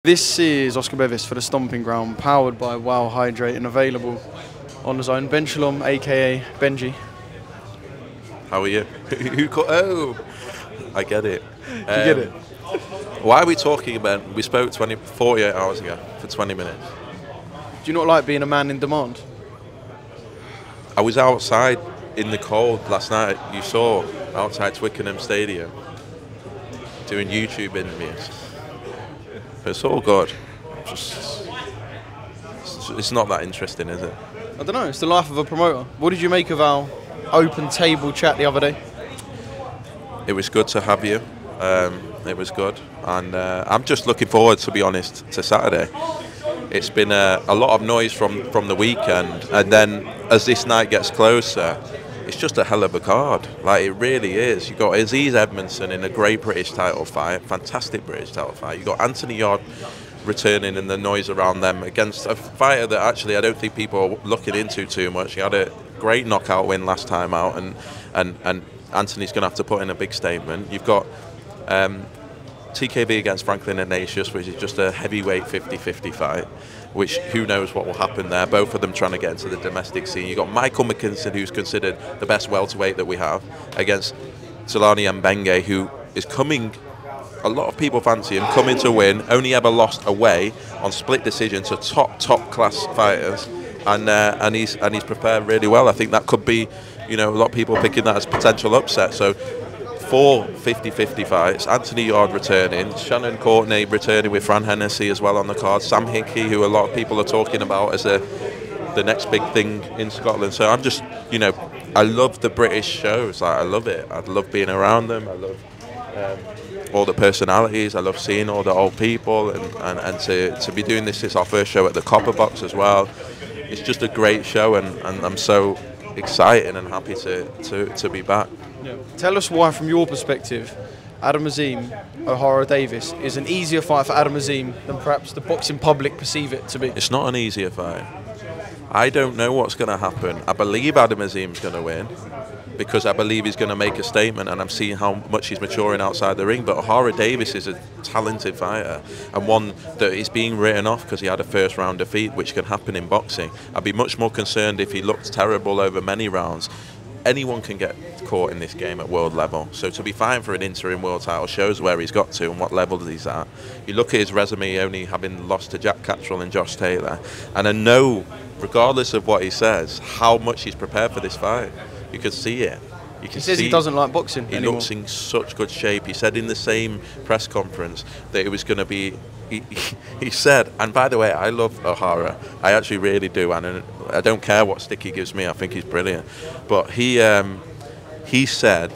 This is Oscar Bevis for the Stomping Ground, powered by Wow Hydrate and available on DAZN. Ben Shalom, aka Benji. How are you? Oh, I get it. You get it? Why are we talking about? We spoke 48 hours ago for 20 minutes. Do you not like being a man in demand? I was outside in the cold last night. You saw outside Twickenham Stadium doing YouTube interviews. It's all good. It's not that interesting, is it? I don't know. It's the life of a promoter. What did you make of our open table chat the other day? It was good to have you. It was good, and I'm just looking forward, to be honest, to Saturday. It's been a lot of noise from the weekend, and then as this night gets closer, it's just a hell of a card. Like, it really is. You've got Aziz Edmondson in a great British title fight, fantastic British title fight. You've got Anthony Yard returning and the noise around them against a fighter that actually I don't think people are looking into too much. He had a great knockout win last time out, and Anthony's going to have to put in a big statement. You've got TKB against Franklin Ignatius, which is just a heavyweight 50-50 fight, which who knows what will happen there. Both of them trying to get into the domestic scene. You've got Michael McKinson, who's considered the best welterweight that we have, against Solani Mbenge, who is coming, a lot of people fancy him, coming to win, only ever lost away on split decision to top class fighters, and he's prepared really well. I think that could be, a lot of people picking that as potential upset. So 4 50-50 fights, Anthony Yard returning, Shannon Courtney returning with Fran Hennessy as well on the card, Sam Hickey, who a lot of people are talking about as the next big thing in Scotland. So I'm just, I love the British shows. I love it. I love being around them. I love all the personalities. I love seeing all the old people, and to be doing this. It's our first show at the Copper Box as well. It's just a great show, and I'm so excited and happy to be back. Yeah. Tell us why, from your perspective, Adam Azim, O'Hara Davies is an easier fight for Adam Azim than perhaps the boxing public perceive it to be. It's not an easier fight. I don't know what's going to happen. I believe Adam Azim's going to win because I believe he's going to make a statement, and I'm seeing how much he's maturing outside the ring. But O'Hara Davies is a talented fighter, and one that is being written off because he had a first round defeat, which can happen in boxing. I'd be much more concerned if he looked terrible over many rounds. Anyone can get caught in this game at world level. So to be fighting for an interim world title shows where he's got to and what level he's at. You look at his resume, only having lost to Jack Cattrall and Josh Taylor, and I know, regardless of what he says, how much he's prepared for this fight. You can see it. He says he doesn't like boxing anymore. He looks in such good shape. He said in the same press conference that it was going to be. He said, and by the way, I love O'Hara. I actually really do, and I don't care what stick he gives me. I think he's brilliant. But he said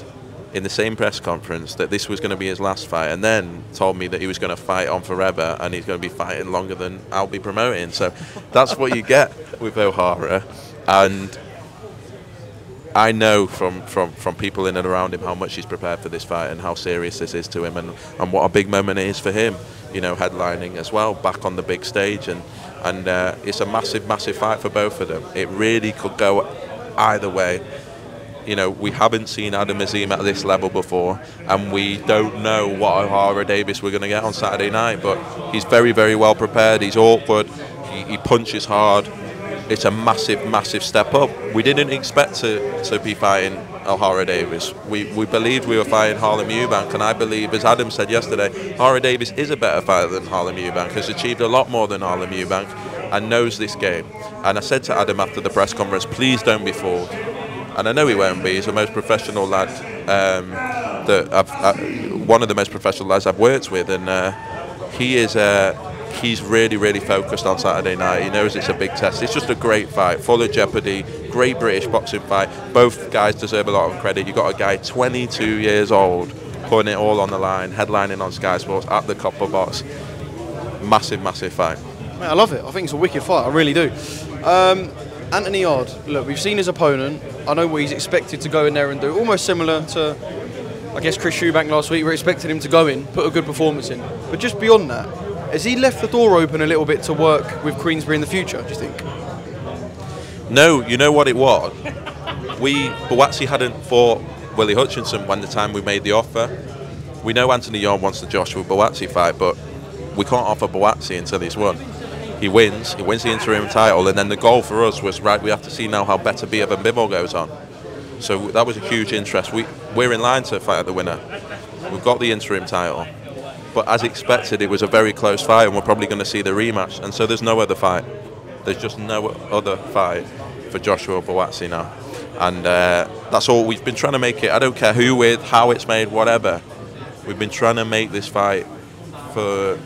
in the same press conference that this was going to be his last fight, and then told me that he was going to fight on forever, and he's going to be fighting longer than I'll be promoting. So that's what you get with O'Hara, and I know from people in and around him how much he's prepared for this fight and how serious this is to him, and what a big moment it is for him, headlining as well, back on the big stage, and it's a massive fight for both of them. It really could go either way. We haven't seen Adam Azim at this level before, and we don't know what O'Hara Davies we're going to get on Saturday night, but he's very, very well prepared. He's awkward. He punches hard. It's a massive step up. We didn't expect to be fighting O'Hara Davies. We believed we were fighting Harlem Eubank, and I believe, as Adam said yesterday, O'Hara Davies is a better fighter than Harlem Eubank, has achieved a lot more than Harlem Eubank, and knows this game. And I said to Adam after the press conference, please don't be fooled. And I know he won't be. He's the most professional lad, one of the most professional lads I've worked with, and he's really focused on Saturday night. He knows it's a big test. It's just a great fight, full of jeopardy, great British boxing fight. Both guys deserve a lot of credit. You've got a guy 22 years old, putting it all on the line, headlining on Sky Sports at the Copper Box. Massive fight. Mate, I love it. I think it's a wicked fight. I really do. Anthony Yard, look, we've seen his opponent. I know what he's expected to go in there and do. Almost similar to, I guess, Chris Eubank last week. We're expecting him to go in, put a good performance in. But just beyond that, has he left the door open a little bit to work with Queensberry in the future, do you think? No, you know what it was? Buatsi hadn't fought Willie Hutchinson when the time we made the offer. We know Anthony Yard wants the Joshua Buatsi fight, but we can't offer Buatsi until he's won. He wins the interim title, and then the goal for us was, right, we have to see now how Better Biev and Bivol goes on. So that was a huge interest. We're in line to fight the winner. We've got the interim title. But as expected, it was a very close fight, and we're probably going to see the rematch. And so there's no other fight. There's just no other fight for Joshua Buatsi now. And that's all. We've been trying to make it. I don't care who with, how it's made, whatever. We've been trying to make this fight for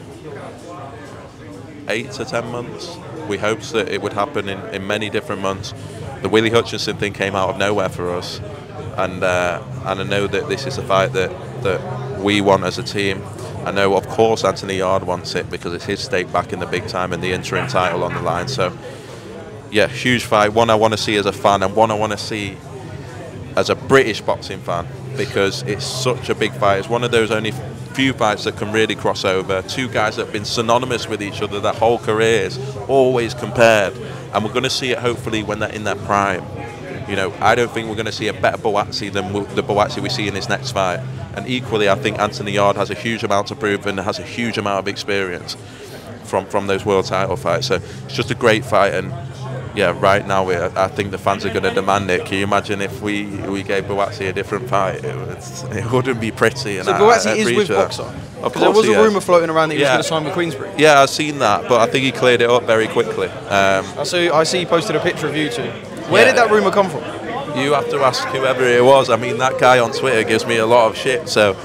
8 to 10 months. We hoped that it would happen in many different months. The Willie Hutchinson thing came out of nowhere for us. And I know that this is a fight that we want as a team. I know, of course, Anthony Yard wants it because it's his stake back in the big time and the interim title on the line. So, yeah, huge fight. One I want to see as a fan, and one I want to see as a British boxing fan, because it's such a big fight. It's one of those only few fights that can really cross over. Two guys that have been synonymous with each other their whole careers, always compared. And we're going to see it, hopefully, when they're in their prime. You know, I don't think we're going to see a better Buatsi than the Buatsi we see in his next fight. And equally, I think Anthony Yard has a huge amount to prove and has a huge amount of experience from those world title fights. So it's just a great fight. And yeah, right now I think the fans are going to demand it. Can you imagine if we gave Buatsi a different fight? It wouldn't be pretty. And so Buatsi is with Boxer? Because there was a rumour floating around that he was going to sign with Queensbury. Yeah, I've seen that, but I think he cleared it up very quickly. I see he posted a picture of you two. Where did that rumour come from? You have to ask whoever it was. I mean, that guy on Twitter gives me a lot of shit, so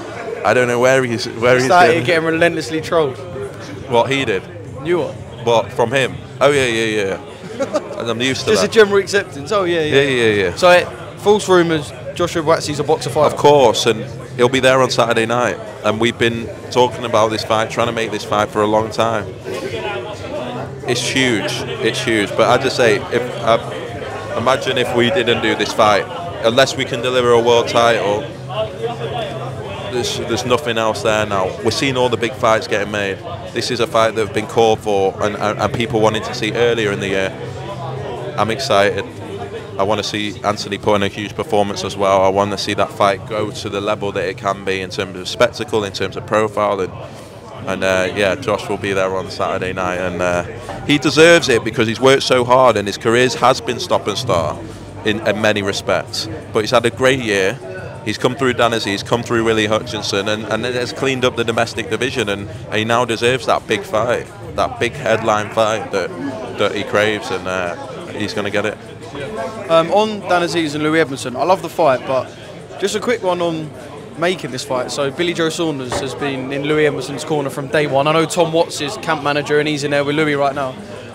I don't know where he's started getting relentlessly trolled. What he did? You what? What, from him? Oh yeah. And I'm used to just that. a general acceptance. Oh yeah. So false rumours. Joshua Buatsi's a boxer fighter. Of course, and he'll be there on Saturday night. And we've been talking about this fight, trying to make this fight for a long time. It's huge. It's huge. But I just say, imagine if we didn't do this fight, unless we can deliver a world title. There's nothing else there now. We're seeing all the big fights getting made. This is a fight that have been called for and people wanted to see earlier in the year. I'm excited. I want to see Anthony put in a huge performance as well. I want to see that fight go to the level that it can be in terms of spectacle, in terms of profile, and yeah, Josh will be there on Saturday night, and he deserves it because he's worked so hard and his career has been stop and start in many respects. But he's had a great year. He's come through Davies, he's come through Willie Hutchinson, and it has cleaned up the domestic division, and he now deserves that big fight, that big headline fight that he craves, and he's going to get it. On Davies and Louis Edmondson, I love the fight, but just a quick one on making this fight. So Billy Joe Saunders has been in Louis Edmondson's corner from day one. I know Tom Watts is camp manager and he's in there with Louis right now.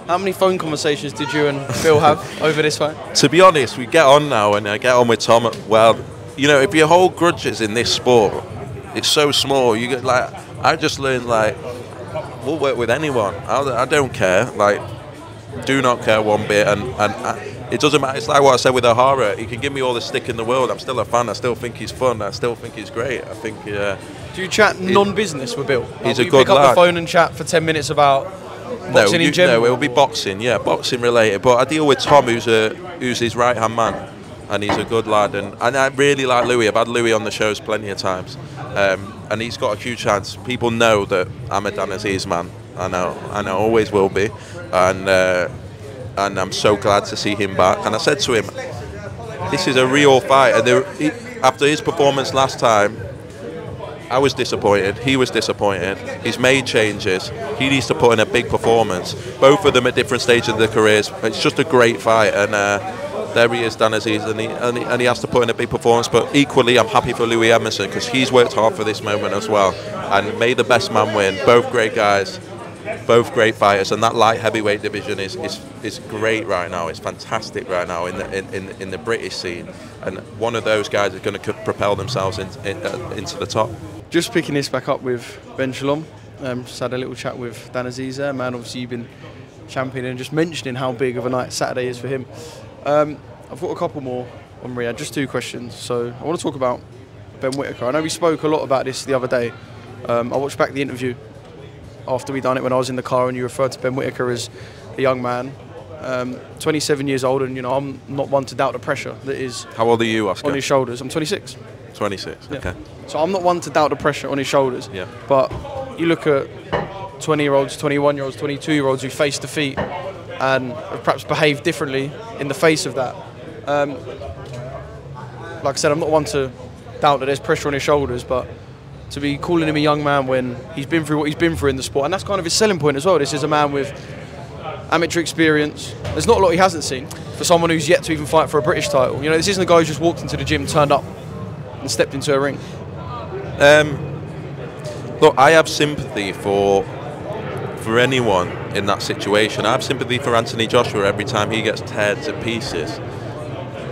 How many phone conversations did you and Bill have over this fight? To be honest, we get on now, and I get on with Tom. Well, you know, if you hold grudges in this sport, it's so small. You get like, I just learned like, we'll work with anyone. I don't care. Like, do not care one bit, and it doesn't matter. It's like what I said with O'Hara. He can give me all the stick in the world. I'm still a fan. I still think he's fun. I still think he's great. I think. Do you chat non-business with Bill? He's a good pick up lad. the phone and chat for 10 minutes about boxing in general? No, it'll be boxing. Yeah, boxing related. But I deal with Tom, who's his right hand man, and he's a good lad. And I really like Louis. I've had Louis on the shows plenty of times, and he's got a huge chance. People know that I'm a Davies man. I know, always will be, and I'm so glad to see him back. And I said to him, this is a real fight. And after his performance last time, I was disappointed. He was disappointed. He's made changes. He needs to put in a big performance. Both of them at different stages of their careers. It's just a great fight. And there he is, Davies, and he has to put in a big performance. But equally, I'm happy for Louis Edmondson because he's worked hard for this moment as well. And may the best man win. Both great guys. Both great fighters, and that light heavyweight division is great right now. It's fantastic right now in the British scene, and one of those guys is going to propel themselves into the top. Just picking this back up with Ben Shalom, just had a little chat with Davies there, man. Obviously, you've been championing and just mentioning how big of a night Saturday is for him. I've got a couple more on Riyadh, just 2 questions. So I want to talk about Ben Whittaker. I know we spoke a lot about this the other day. I watched back the interview after we done it when I was in the car, and you referred to Ben Whittaker as a young man, 27 years old, and you know I'm not one to doubt the pressure that is. How old are you, Oscar? On his shoulders. I'm 26. 26. Yeah. Okay. So I'm not one to doubt the pressure on his shoulders. Yeah. But you look at 20-year-olds, 21-year-olds, 22-year-olds who face defeat and have perhaps behaved differently in the face of that. Like I said, I'm not one to doubt that there's pressure on his shoulders, but to be calling him a young man when he's been through what he's been through in the sport, and that's kind of his selling point as well. This is a man with amateur experience. There's not a lot he hasn't seen for someone who's yet to even fight for a British title. You know, this isn't a guy who just walked into the gym, turned up and stepped into a ring. Look, I have sympathy for anyone in that situation. I have sympathy for Anthony Joshua every time he gets teared to pieces.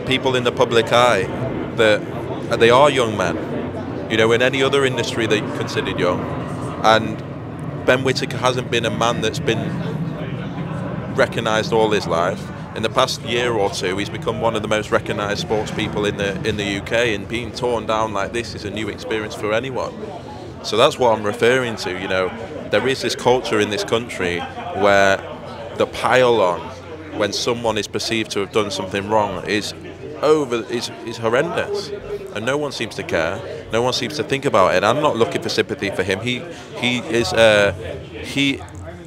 People in the public eye, that they are young men. You know, in any other industry they considered young. And Ben Whittaker hasn't been a man that's been recognised all his life. In the past year or two, he's become one of the most recognised sports people in the UK, and being torn down like this is a new experience for anyone. So that's what I'm referring to. You know, there is this culture in this country where the pile on when someone is perceived to have done something wrong is horrendous, and no one seems to care. No one seems to think about it. I'm not looking for sympathy for him.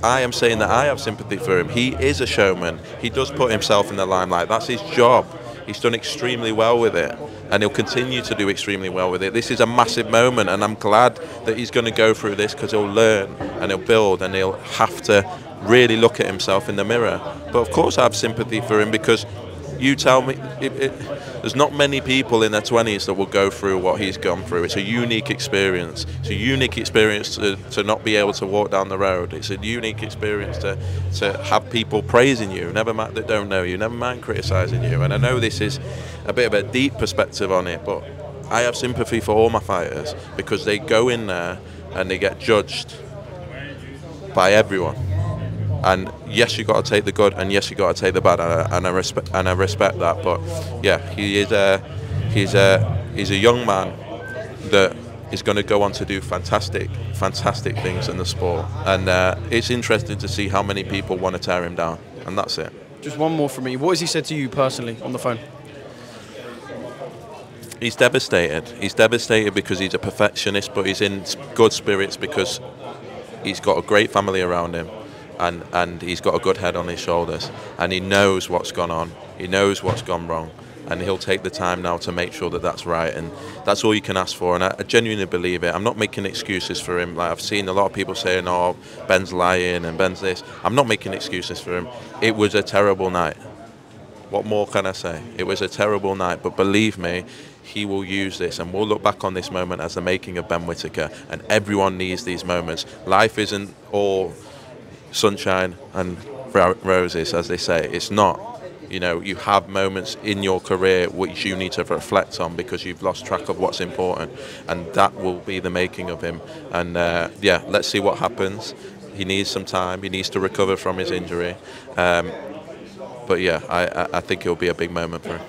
I am saying that I have sympathy for him. He is a showman. He does put himself in the limelight. That's his job. He's done extremely well with it, and he'll continue to do extremely well with it. This is a massive moment, and I'm glad that he's going to go through this, because he'll learn and he'll build, and he'll have to really look at himself in the mirror. But of course I have sympathy for him, because you tell me, there's not many people in their 20s that will go through what he's gone through. It's a unique experience. It's a unique experience to not be able to walk down the road. It's a unique experience to have people praising you, never mind that don't know you, never mind criticising you. And I know this is a bit of a deep perspective on it, but I have sympathy for all my fighters, because they go in there and they get judged by everyone. And yes, you got to take the good, and yes, you got to take the bad, and I respect that. But yeah, he's a young man that is going to go on to do fantastic things in the sport, and it's interesting to see how many people want to tear him down, and that's it. Just one more from me. What has he said to you personally on the phone? He's devastated. He's devastated because he's a perfectionist, but he's in good spirits because he's got a great family around him. And he's got a good head on his shoulders, and he knows what's gone on, he knows what's gone wrong, and he'll take the time now to make sure that that's right, and that's all you can ask for. And I genuinely believe it. I'm not making excuses for him. Like, I've seen a lot of people saying, oh, Ben's lying and Ben's this. I'm not making excuses for him. It was a terrible night. What more can I say? It was a terrible night, but believe me, he will use this, and we'll look back on this moment as the making of Ben Whittaker, and everyone needs these moments. Life isn't all sunshine and roses, as they say. It's not. You know, you have moments in your career which you need to reflect on, because you've lost track of what's important, and that will be the making of him. And yeah, let's see what happens. He needs some time. He needs to recover from his injury. But yeah, I think it'll be a big moment for him.